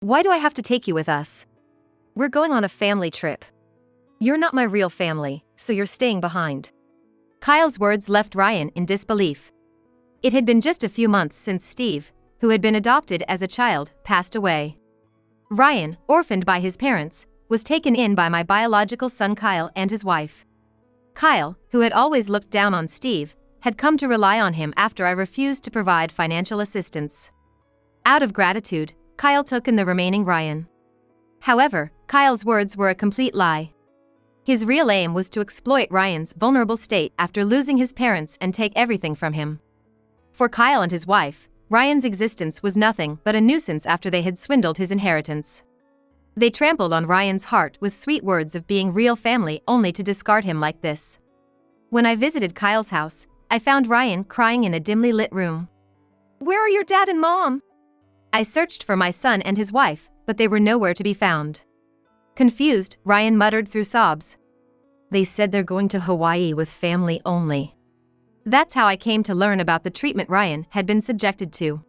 Why do I have to take you with us? We're going on a family trip. You're not my real family, so you're staying behind. Kyle's words left Ryan in disbelief. It had been just a few months since Steve, who had been adopted as a child, passed away. Ryan, orphaned by his parents, was taken in by my biological son Kyle and his wife. Kyle, who had always looked down on Steve, had come to rely on him after I refused to provide financial assistance. Out of gratitude, Kyle took in the remaining Ryan. However, Kyle's words were a complete lie. His real aim was to exploit Ryan's vulnerable state after losing his parents and take everything from him. For Kyle and his wife, Ryan's existence was nothing but a nuisance after they had swindled his inheritance. They trampled on Ryan's heart with sweet words of being real family only to discard him like this. When I visited Kyle's house, I found Ryan crying in a dimly lit room. "Where are your dad and mom?" I searched for my son and his wife, but they were nowhere to be found. Confused, Ryan muttered through sobs. "They said they're going to Hawaii with family only." That's how I came to learn about the treatment Ryan had been subjected to.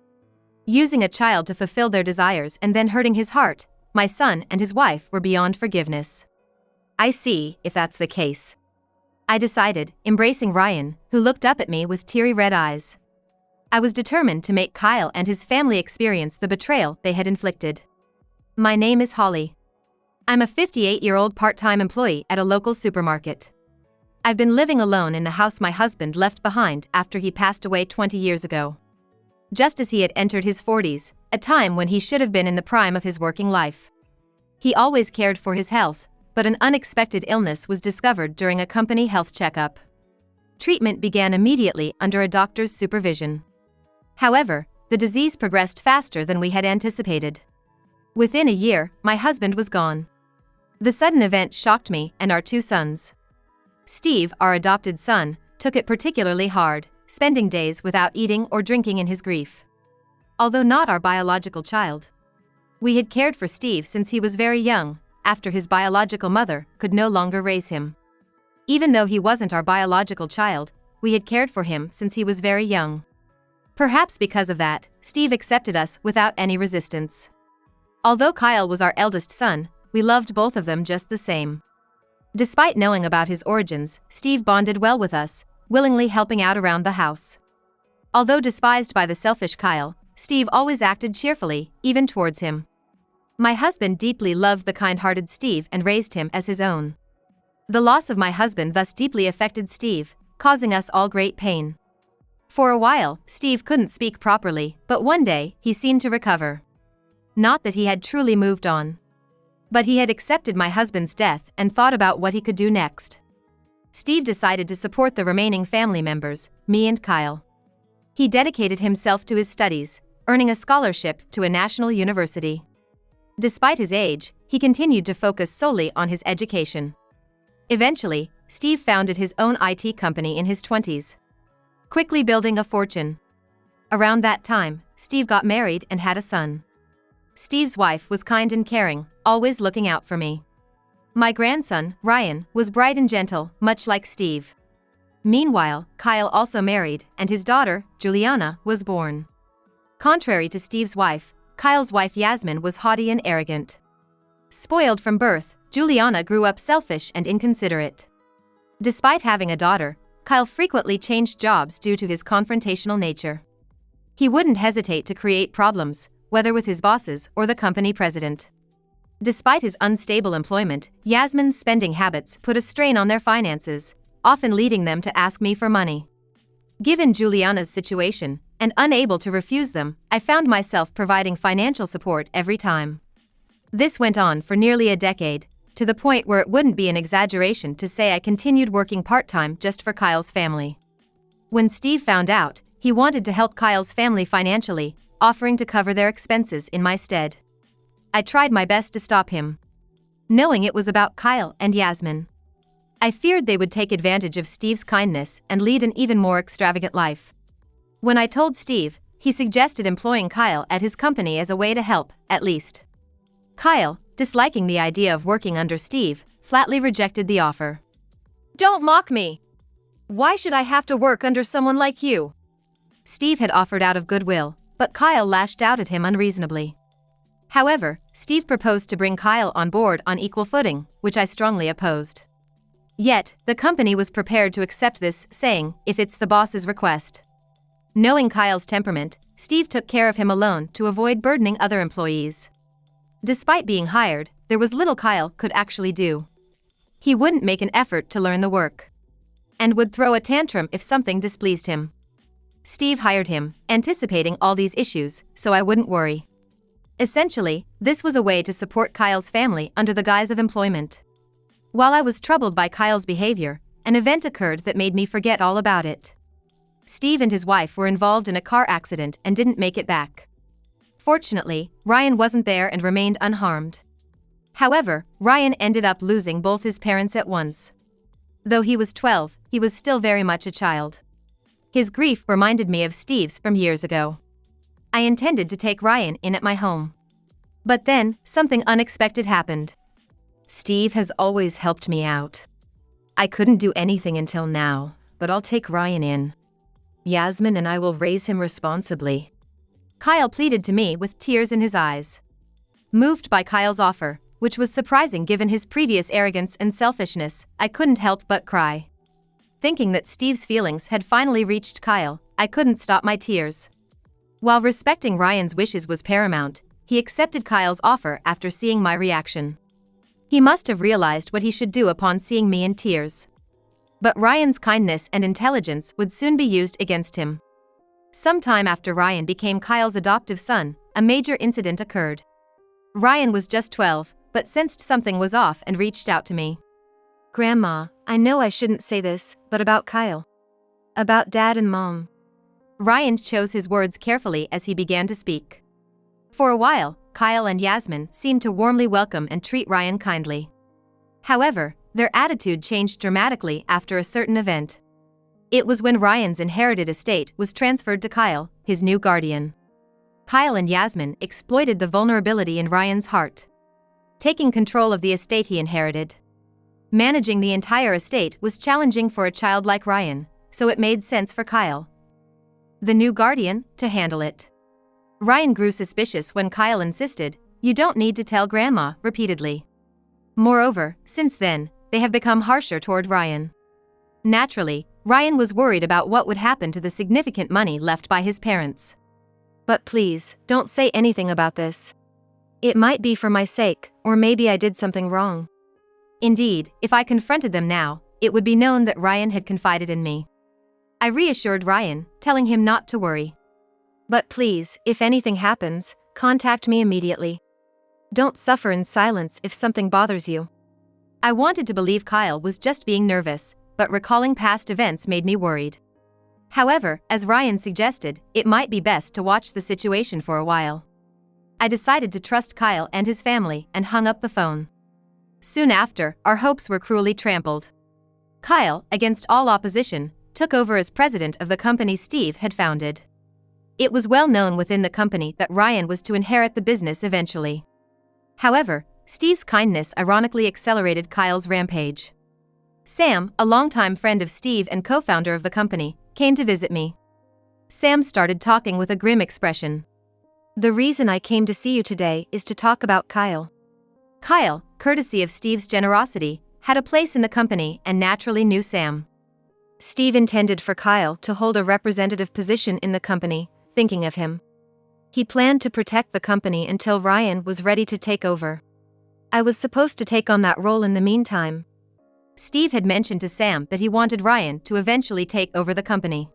Using a child to fulfill their desires and then hurting his heart, my son and his wife were beyond forgiveness. I see, if that's the case. I decided, embracing Ryan, who looked up at me with teary red eyes. I was determined to make Kyle and his family experience the betrayal they had inflicted. My name is Holly. I'm a 58-year-old part-time employee at a local supermarket. I've been living alone in the house my husband left behind after he passed away 20 years ago. Just as he had entered his 40s, a time when he should have been in the prime of his working life. He always cared for his health, but an unexpected illness was discovered during a company health checkup. Treatment began immediately under a doctor's supervision. However, the disease progressed faster than we had anticipated. Within a year, my husband was gone. The sudden event shocked me and our two sons. Steve, our adopted son, took it particularly hard, spending days without eating or drinking in his grief. Although not our biological child. We had cared for Steve since he was very young, after his biological mother could no longer raise him. Even though he wasn't our biological child, we had cared for him since he was very young. Perhaps because of that, Steve accepted us without any resistance. Although Kyle was our eldest son, we loved both of them just the same. Despite knowing about his origins, Steve bonded well with us, willingly helping out around the house. Although despised by the selfish Kyle, Steve always acted cheerfully, even towards him. My husband deeply loved the kind-hearted Steve and raised him as his own. The loss of my husband thus deeply affected Steve, causing us all great pain. For a while, Steve couldn't speak properly, but one day, he seemed to recover. Not that he had truly moved on. But he had accepted my husband's death and thought about what he could do next. Steve decided to support the remaining family members, me and Kyle. He dedicated himself to his studies, earning a scholarship to a national university. Despite his age, he continued to focus solely on his education. Eventually, Steve founded his own IT company in his 20s. Quickly building a fortune. Around that time, Steve got married and had a son. Steve's wife was kind and caring, always looking out for me. My grandson, Ryan, was bright and gentle, much like Steve. Meanwhile, Kyle also married, and his daughter, Juliana, was born. Contrary to Steve's wife, Kyle's wife Yasmin was haughty and arrogant. Spoiled from birth, Juliana grew up selfish and inconsiderate. Despite having a daughter, Kyle frequently changed jobs due to his confrontational nature. He wouldn't hesitate to create problems, whether with his bosses or the company president. Despite his unstable employment, Yasmin's spending habits put a strain on their finances, often leading them to ask me for money. Given Juliana's situation, and unable to refuse them, I found myself providing financial support every time. This went on for nearly a decade, to the point where it wouldn't be an exaggeration to say I continued working part-time just for Kyle's family. When Steve found out, he wanted to help Kyle's family financially, offering to cover their expenses in my stead. I tried my best to stop him. Knowing it was about Kyle and Yasmin. I feared they would take advantage of Steve's kindness and lead an even more extravagant life. When I told Steve, he suggested employing Kyle at his company as a way to help, at least. Kyle, disliking the idea of working under Steve, flatly rejected the offer. "Don't mock me! Why should I have to work under someone like you?" Steve had offered out of goodwill, but Kyle lashed out at him unreasonably. However, Steve proposed to bring Kyle on board on equal footing, which I strongly opposed. Yet, the company was prepared to accept this, saying, if it's the boss's request. Knowing Kyle's temperament, Steve took care of him alone to avoid burdening other employees. Despite being hired, there was little Kyle could actually do. He wouldn't make an effort to learn the work, and would throw a tantrum if something displeased him. Steve hired him, anticipating all these issues, so I wouldn't worry. Essentially, this was a way to support Kyle's family under the guise of employment. While I was troubled by Kyle's behavior, an event occurred that made me forget all about it. Steve and his wife were involved in a car accident and didn't make it back. Fortunately, Ryan wasn't there and remained unharmed. However, Ryan ended up losing both his parents at once. Though he was 12, he was still very much a child. His grief reminded me of Steve's from years ago. I intended to take Ryan in at my home. But then, something unexpected happened. Steve has always helped me out. I couldn't do anything until now, but I'll take Ryan in. Yasmin and I will raise him responsibly. Kyle pleaded to me with tears in his eyes. Moved by Kyle's offer, which was surprising given his previous arrogance and selfishness, I couldn't help but cry. Thinking that Steve's feelings had finally reached Kyle, I couldn't stop my tears. While respecting Ryan's wishes was paramount, he accepted Kyle's offer after seeing my reaction. He must have realized what he should do upon seeing me in tears. But Ryan's kindness and intelligence would soon be used against him. Sometime after Ryan became Kyle's adoptive son, a major incident occurred. Ryan was just 12, but sensed something was off and reached out to me. Grandma, I know I shouldn't say this, but about Kyle. About Dad and Mom. Ryan chose his words carefully as he began to speak. For a while, Kyle and Yasmin seemed to warmly welcome and treat Ryan kindly. However, their attitude changed dramatically after a certain event. It was when Ryan's inherited estate was transferred to Kyle, his new guardian. Kyle and Yasmin exploited the vulnerability in Ryan's heart, taking control of the estate he inherited. Managing the entire estate was challenging for a child like Ryan, so it made sense for Kyle, the new guardian, to handle it. Ryan grew suspicious when Kyle insisted, "You don't need to tell Grandma," repeatedly. Moreover, since then, they have become harsher toward Ryan. Naturally, Ryan was worried about what would happen to the significant money left by his parents. But please, don't say anything about this. It might be for my sake, or maybe I did something wrong. Indeed, if I confronted them now, it would be known that Ryan had confided in me. I reassured Ryan, telling him not to worry. But please, if anything happens, contact me immediately. Don't suffer in silence if something bothers you. I wanted to believe Kyle was just being nervous, but recalling past events made me worried. However, as Ryan suggested, it might be best to watch the situation for a while. I decided to trust Kyle and his family and hung up the phone. Soon after, our hopes were cruelly trampled. Kyle, against all opposition, took over as president of the company Steve had founded. It was well known within the company that Ryan was to inherit the business eventually. However, Steve's kindness ironically accelerated Kyle's rampage. Sam, a longtime friend of Steve and co-founder of the company, came to visit me. Sam started talking with a grim expression. "The reason I came to see you today is to talk about Kyle." Kyle, courtesy of Steve's generosity, had a place in the company and naturally knew Sam. Steve intended for Kyle to hold a representative position in the company, thinking of him. He planned to protect the company until Ryan was ready to take over. I was supposed to take on that role in the meantime. Steve had mentioned to Sam that he wanted Ryan to eventually take over the company.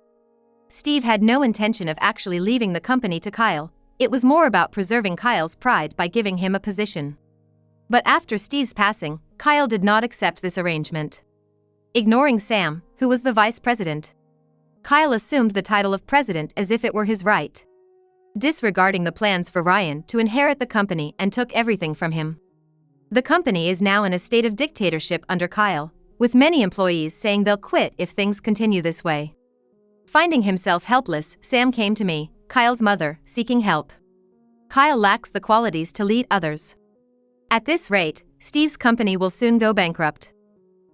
Steve had no intention of actually leaving the company to Kyle. It was more about preserving Kyle's pride by giving him a position. But after Steve's passing, Kyle did not accept this arrangement. Ignoring Sam, who was the vice president, Kyle assumed the title of president as if it were his right, disregarding the plans for Ryan to inherit the company, and took everything from him. The company is now in a state of dictatorship under Kyle, with many employees saying they'll quit if things continue this way. Finding himself helpless, Sam came to me, Kyle's mother, seeking help. Kyle lacks the qualities to lead others. At this rate, Steve's company will soon go bankrupt.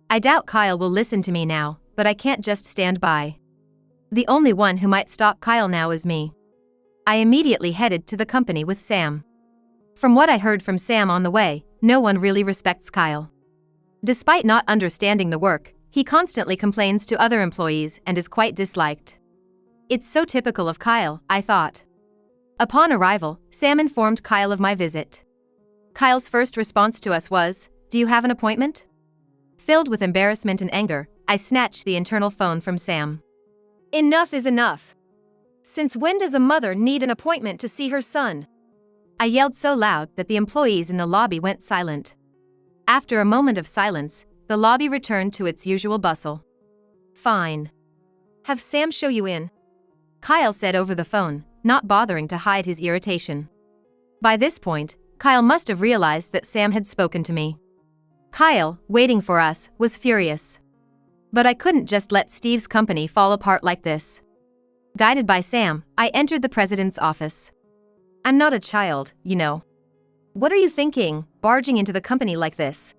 I doubt Kyle will listen to me now, but I can't just stand by. The only one who might stop Kyle now is me. I immediately headed to the company with Sam. From what I heard from Sam on the way, no one really respects Kyle. Despite not understanding the work, he constantly complains to other employees and is quite disliked. It's so typical of Kyle, I thought. Upon arrival, Sam informed Kyle of my visit. Kyle's first response to us was, "Do you have an appointment?" Filled with embarrassment and anger, I snatched the internal phone from Sam. Enough is enough. Since when does a mother need an appointment to see her son? I yelled so loud that the employees in the lobby went silent. After a moment of silence, the lobby returned to its usual bustle. Fine. Have Sam show you in, Kyle said over the phone, not bothering to hide his irritation. By this point, Kyle must have realized that Sam had spoken to me. Kyle, waiting for us, was furious. But I couldn't just let Steve's company fall apart like this. Guided by Sam, I entered the president's office. I'm not a child, you know. What are you thinking, barging into the company like this?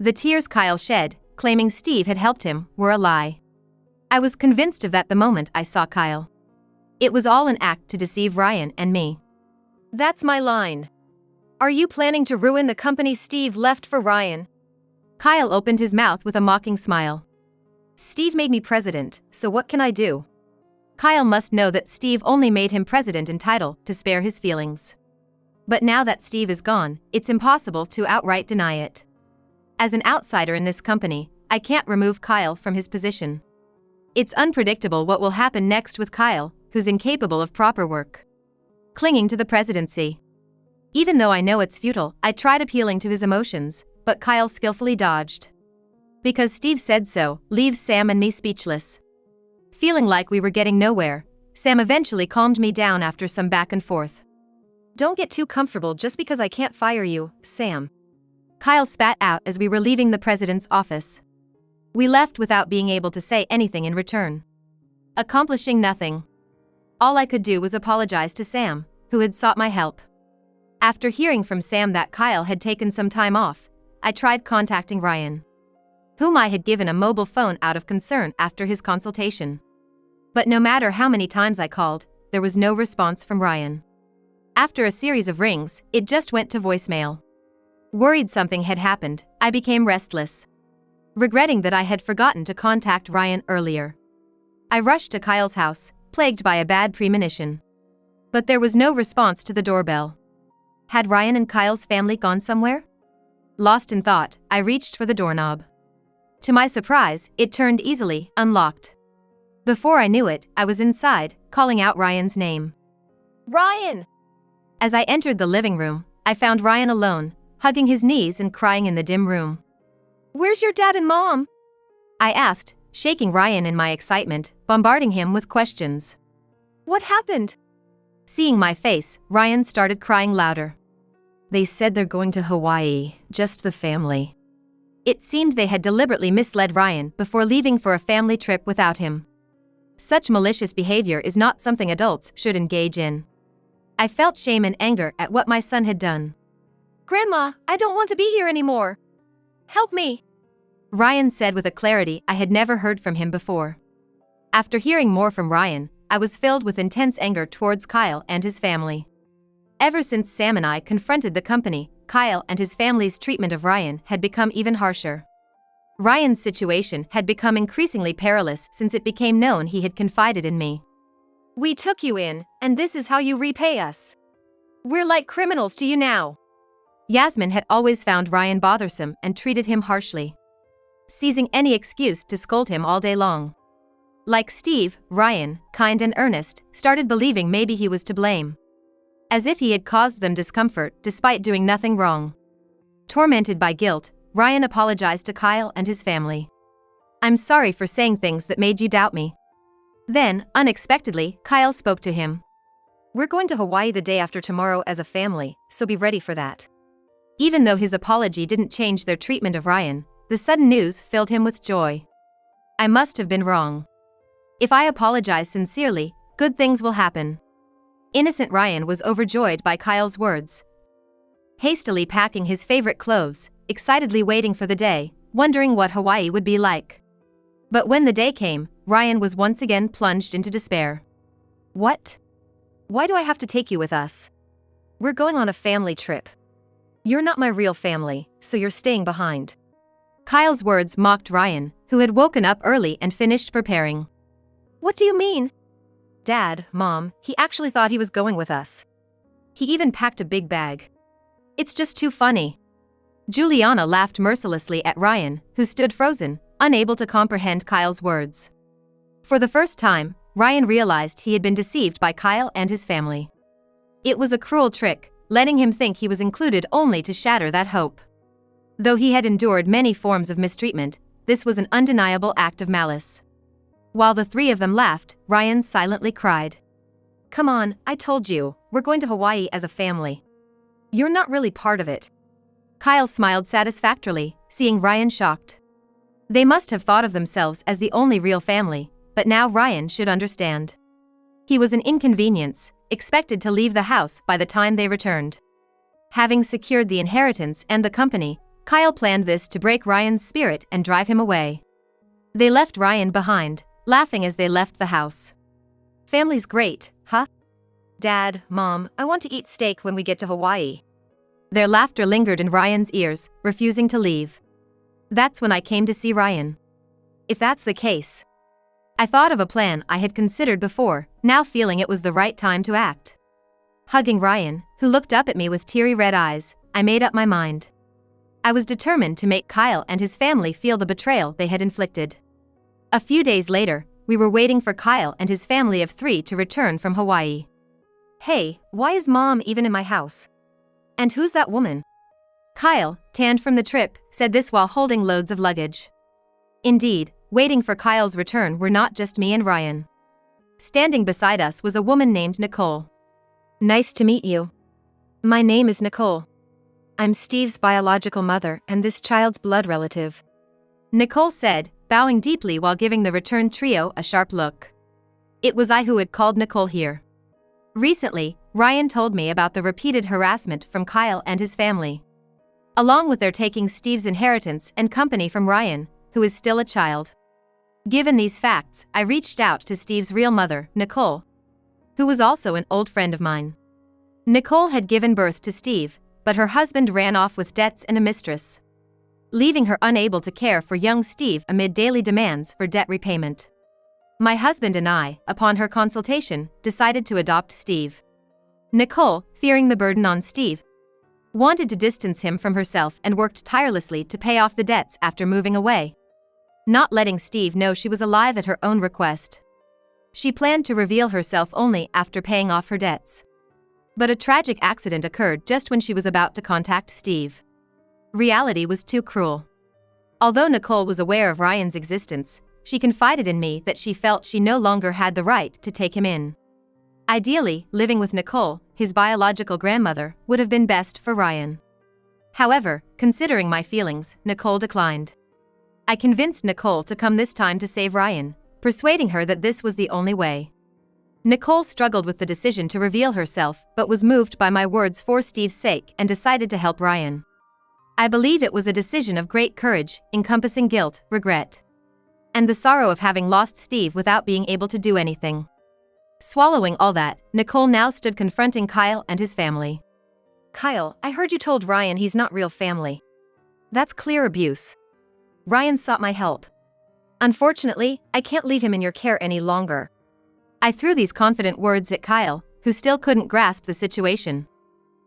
The tears Kyle shed, claiming Steve had helped him, were a lie. I was convinced of that the moment I saw Kyle. It was all an act to deceive Ryan and me. That's my line. Are you planning to ruin the company Steve left for Ryan? Kyle opened his mouth with a mocking smile. Steve made me president, so what can I do? Kyle must know that Steve only made him president in title to spare his feelings. But now that Steve is gone, it's impossible to outright deny it. As an outsider in this company, I can't remove Kyle from his position. It's unpredictable what will happen next with Kyle, who's incapable of proper work. Clinging to the presidency. Even though I know it's futile, I tried appealing to his emotions, but Kyle skillfully dodged. Because Steve said so, leaves Sam and me speechless. Feeling like we were getting nowhere, Sam eventually calmed me down after some back and forth. Don't get too comfortable just because I can't fire you, Sam. Kyle spat out as we were leaving the president's office. We left without being able to say anything in return. Accomplishing nothing. All I could do was apologize to Sam, who had sought my help. After hearing from Sam that Kyle had taken some time off, I tried contacting Ryan, whom I had given a mobile phone out of concern after his consultation. But no matter how many times I called, there was no response from Ryan. After a series of rings, it just went to voicemail. Worried something had happened, I became restless, regretting that I had forgotten to contact Ryan earlier. I rushed to Kyle's house, plagued by a bad premonition. But there was no response to the doorbell. Had Ryan and Kyle's family gone somewhere? Lost in thought, I reached for the doorknob. To my surprise, it turned easily, unlocked. Before I knew it, I was inside, calling out Ryan's name. Ryan! As I entered the living room, I found Ryan alone, hugging his knees and crying in the dim room. Where's your dad and mom? I asked, shaking Ryan in my excitement, bombarding him with questions. What happened? Seeing my face, Ryan started crying louder. They said they're going to Hawaii, just the family. It seemed they had deliberately misled Ryan before leaving for a family trip without him. Such malicious behavior is not something adults should engage in. I felt shame and anger at what my son had done. Grandma, I don't want to be here anymore. Help me. Ryan said with a clarity I had never heard from him before. After hearing more from Ryan, I was filled with intense anger towards Kyle and his family. Ever since Sam and I confronted the company, Kyle and his family's treatment of Ryan had become even harsher. Ryan's situation had become increasingly perilous since it became known he had confided in me. We took you in, and this is how you repay us. We're like criminals to you now. Yasmin had always found Ryan bothersome and treated him harshly, seizing any excuse to scold him all day long. Like Steve, Ryan, kind and earnest, started believing maybe he was to blame, as if he had caused them discomfort despite doing nothing wrong. Tormented by guilt, Ryan apologized to Kyle and his family. I'm sorry for saying things that made you doubt me. Then, unexpectedly, Kyle spoke to him. We're going to Hawaii the day after tomorrow as a family, so be ready for that. Even though his apology didn't change their treatment of Ryan, the sudden news filled him with joy. I must have been wrong. If I apologize sincerely, good things will happen. Innocent Ryan was overjoyed by Kyle's words. Hastily packing his favorite clothes, excitedly waiting for the day, wondering what Hawaii would be like. But when the day came, Ryan was once again plunged into despair. What? Why do I have to take you with us? We're going on a family trip. You're not my real family, so you're staying behind. Kyle's words mocked Ryan, who had woken up early and finished preparing. What do you mean? Dad, Mom, he actually thought he was going with us. He even packed a big bag. It's just too funny. Juliana laughed mercilessly at Ryan, who stood frozen, unable to comprehend Kyle's words. For the first time, Ryan realized he had been deceived by Kyle and his family. It was a cruel trick, letting him think he was included only to shatter that hope. Though he had endured many forms of mistreatment, this was an undeniable act of malice. While the three of them laughed, Ryan silently cried. Come on, I told you, we're going to Hawaii as a family. You're not really part of it. Kyle smiled satisfactorily, seeing Ryan shocked. They must have thought of themselves as the only real family, but now Ryan should understand. He was an inconvenience, expected to leave the house by the time they returned. Having secured the inheritance and the company, Kyle planned this to break Ryan's spirit and drive him away. They left Ryan behind, laughing as they left the house. Family's great, huh? Dad, Mom, I want to eat steak when we get to Hawaii. Their laughter lingered in Ryan's ears, refusing to leave. That's when I came to see Ryan. If that's the case. I thought of a plan I had considered before, now feeling it was the right time to act. Hugging Ryan, who looked up at me with teary red eyes, I made up my mind. I was determined to make Kyle and his family feel the betrayal they had inflicted. A few days later, we were waiting for Kyle and his family of 3 to return from Hawaii. Hey, why is Mom even in my house? And who's that woman? Kyle, tanned from the trip, said this while holding loads of luggage. Indeed, waiting for Kyle's return were not just me and Ryan. Standing beside us was a woman named Nicole. Nice to meet you. My name is Nicole. I'm Steve's biological mother and this child's blood relative. Nicole said, bowing deeply while giving the returned trio a sharp look. It was I who had called Nicole here. Recently, Ryan told me about the repeated harassment from Kyle and his family. Along with their taking Steve's inheritance and company from Ryan, who is still a child. Given these facts, I reached out to Steve's real mother, Nicole, who was also an old friend of mine. Nicole had given birth to Steve, but her husband ran off with debts and a mistress, leaving her unable to care for young Steve amid daily demands for debt repayment. My husband and I, upon her consultation, decided to adopt Steve. Nicole, fearing the burden on Steve, wanted to distance him from herself and worked tirelessly to pay off the debts after moving away, not letting Steve know she was alive at her own request. She planned to reveal herself only after paying off her debts. But a tragic accident occurred just when she was about to contact Steve. Reality was too cruel. Although Nicole was aware of Ryan's existence, she confided in me that she felt she no longer had the right to take him in. Ideally, living with Nicole, his biological grandmother, would have been best for Ryan. However, considering my feelings, Nicole declined. I convinced Nicole to come this time to save Ryan, persuading her that this was the only way. Nicole struggled with the decision to reveal herself but was moved by my words for Steve's sake and decided to help Ryan. I believe it was a decision of great courage, encompassing guilt, regret, and the sorrow of having lost Steve without being able to do anything. Swallowing all that, Nicole now stood confronting Kyle and his family. Kyle, I heard you told Ryan he's not real family. That's clear abuse. Ryan sought my help. Unfortunately, I can't leave him in your care any longer. I threw these confident words at Kyle, who still couldn't grasp the situation,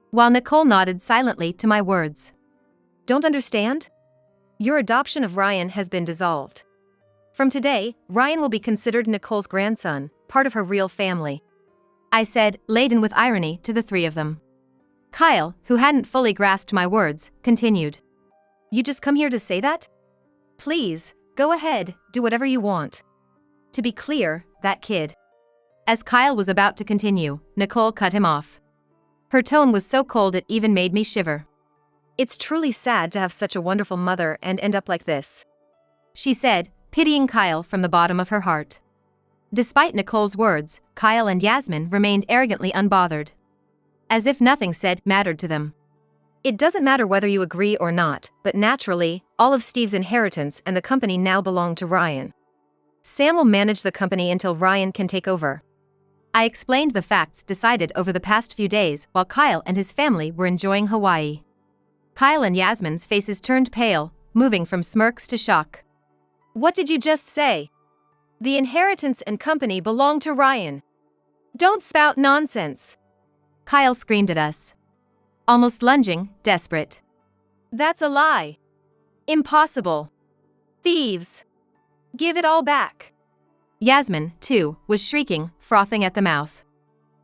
while Nicole nodded silently to my words. Don't understand? Your adoption of Ryan has been dissolved. From today, Ryan will be considered Nicole's grandson, part of her real family, I said, laden with irony, to the 3 of them. Kyle, who hadn't fully grasped my words, continued. You just come here to say that? Please, go ahead, do whatever you want. To be clear, that kid. As Kyle was about to continue, Nicole cut him off. Her tone was so cold it even made me shiver. It's truly sad to have such a wonderful mother and end up like this, she said, pitying Kyle from the bottom of her heart. Despite Nicole's words, Kyle and Yasmin remained arrogantly unbothered, as if nothing said mattered to them. It doesn't matter whether you agree or not, but naturally, all of Steve's inheritance and the company now belong to Ryan. Sam will manage the company until Ryan can take over. I explained the facts decided over the past few days while Kyle and his family were enjoying Hawaii. Kyle and Yasmin's faces turned pale, moving from smirks to shock. What did you just say? The inheritance and company belong to Ryan. Don't spout nonsense. Kyle screamed at us, almost lunging, desperate. That's a lie. Impossible. Thieves. Give it all back. Yasmin, too, was shrieking, frothing at the mouth.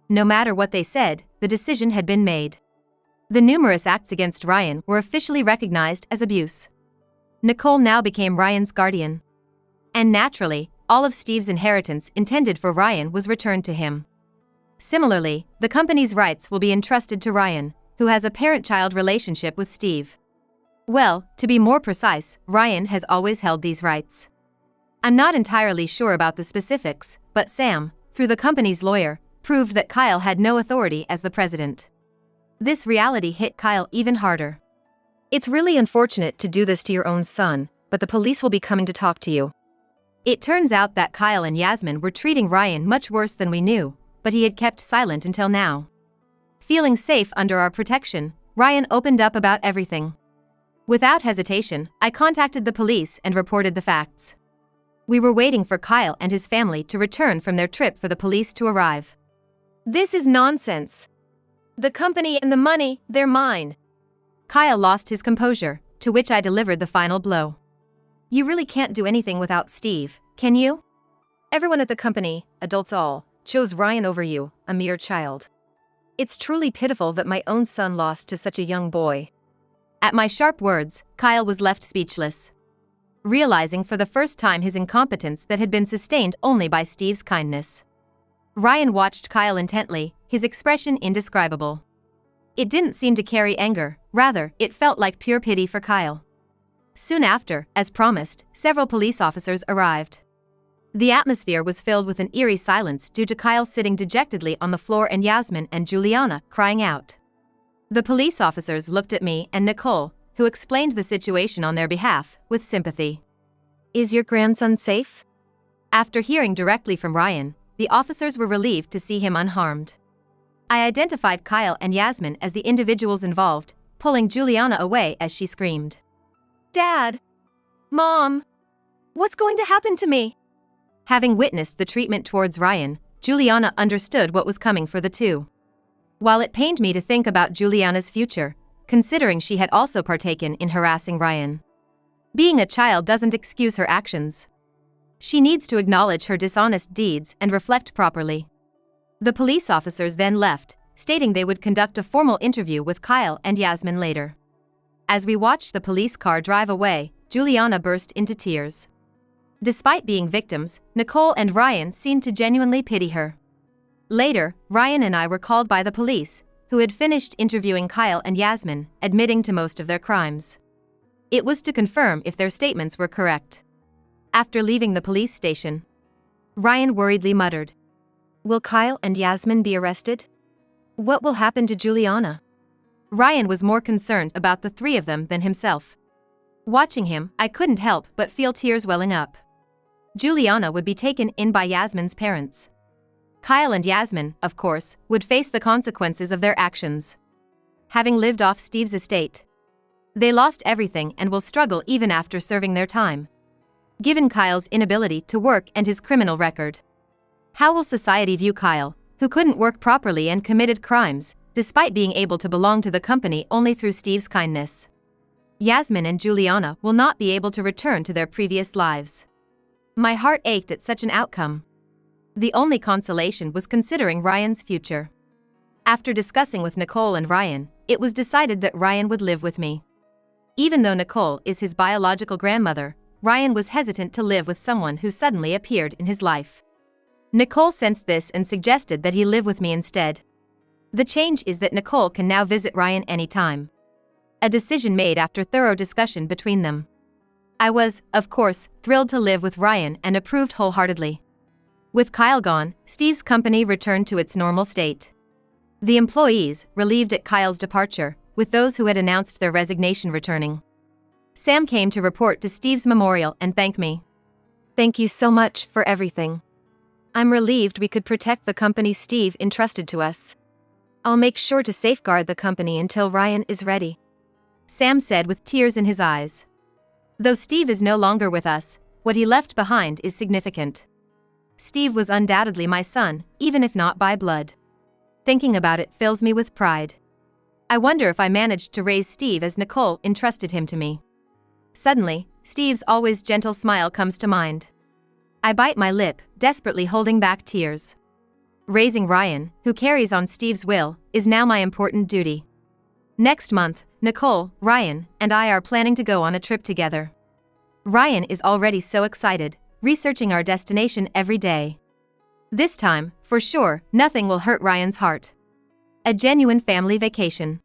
No matter what they said, the decision had been made. The numerous acts against Ryan were officially recognized as abuse. Nicole now became Ryan's guardian. And naturally, all of Steve's inheritance intended for Ryan was returned to him. Similarly, the company's rights will be entrusted to Ryan, who has a parent-child relationship with Steve. Well, to be more precise, Ryan has always held these rights. I'm not entirely sure about the specifics, but Sam, through the company's lawyer, proved that Kyle had no authority as the president. This reality hit Kyle even harder. It's really unfortunate to do this to your own son, but the police will be coming to talk to you. It turns out that Kyle and Yasmin were treating Ryan much worse than we knew, but he had kept silent until now. Feeling safe under our protection, Ryan opened up about everything. Without hesitation, I contacted the police and reported the facts. We were waiting for Kyle and his family to return from their trip for the police to arrive. This is nonsense. The company and the money, they're mine. Kyle lost his composure, to which I delivered the final blow. You really can't do anything without Steve, can you? Everyone at the company, adults all, chose Ryan over you, a mere child. It's truly pitiful that my own son lost to such a young boy. At my sharp words, Kyle was left speechless, realizing for the first time his incompetence that had been sustained only by Steve's kindness. Ryan watched Kyle intently, his expression indescribable. It didn't seem to carry anger, rather, it felt like pure pity for Kyle. Soon after, as promised, several police officers arrived. The atmosphere was filled with an eerie silence due to Kyle sitting dejectedly on the floor and Yasmin and Juliana crying out. The police officers looked at me and Nicole, who explained the situation on their behalf, with sympathy. Is your grandson safe? After hearing directly from Ryan, the officers were relieved to see him unharmed. I identified Kyle and Yasmin as the individuals involved, pulling Juliana away as she screamed. Dad! Mom! What's going to happen to me? Having witnessed the treatment towards Ryan, Juliana understood what was coming for the two. While it pained me to think about Juliana's future, considering she had also partaken in harassing Ryan. Being a child doesn't excuse her actions. She needs to acknowledge her dishonest deeds and reflect properly. The police officers then left, stating they would conduct a formal interview with Kyle and Yasmin later. As we watched the police car drive away, Juliana burst into tears. Despite being victims, Nicole and Ryan seemed to genuinely pity her. Later, Ryan and I were called by the police, who had finished interviewing Kyle and Yasmin, admitting to most of their crimes. It was to confirm if their statements were correct. After leaving the police station, Ryan worriedly muttered, Will Kyle and Yasmin be arrested? What will happen to Juliana? Ryan was more concerned about the three of them than himself. Watching him, I couldn't help but feel tears welling up. Juliana would be taken in by Yasmin's parents. Kyle and Yasmin, of course, would face the consequences of their actions. Having lived off Steve's estate, they lost everything and will struggle even after serving their time. Given Kyle's inability to work and his criminal record, how will society view Kyle, who couldn't work properly and committed crimes, despite being able to belong to the company only through Steve's kindness? Yasmin and Juliana will not be able to return to their previous lives. My heart ached at such an outcome. The only consolation was considering Ryan's future. After discussing with Nicole and Ryan, it was decided that Ryan would live with me. Even though Nicole is his biological grandmother, Ryan was hesitant to live with someone who suddenly appeared in his life. Nicole sensed this and suggested that he live with me instead. The change is that Nicole can now visit Ryan anytime. A decision made after thorough discussion between them. I was, of course, thrilled to live with Ryan and approved wholeheartedly. With Kyle gone, Steve's company returned to its normal state. The employees, relieved at Kyle's departure, with those who had announced their resignation returning. Sam came to report to Steve's memorial and thank me. Thank you so much for everything. I'm relieved we could protect the company Steve entrusted to us. I'll make sure to safeguard the company until Ryan is ready," Sam said with tears in his eyes. Though Steve is no longer with us, what he left behind is significant. Steve was undoubtedly my son, even if not by blood. Thinking about it fills me with pride. I wonder if I managed to raise Steve as Nicole entrusted him to me. Suddenly, Steve's always gentle smile comes to mind. I bite my lip, desperately holding back tears. Raising Ryan, who carries on Steve's will, is now my important duty. Next month, Nicole, Ryan, and I are planning to go on a trip together. Ryan is already so excited, researching our destination every day. This time, for sure, nothing will hurt Ryan's heart. A genuine family vacation.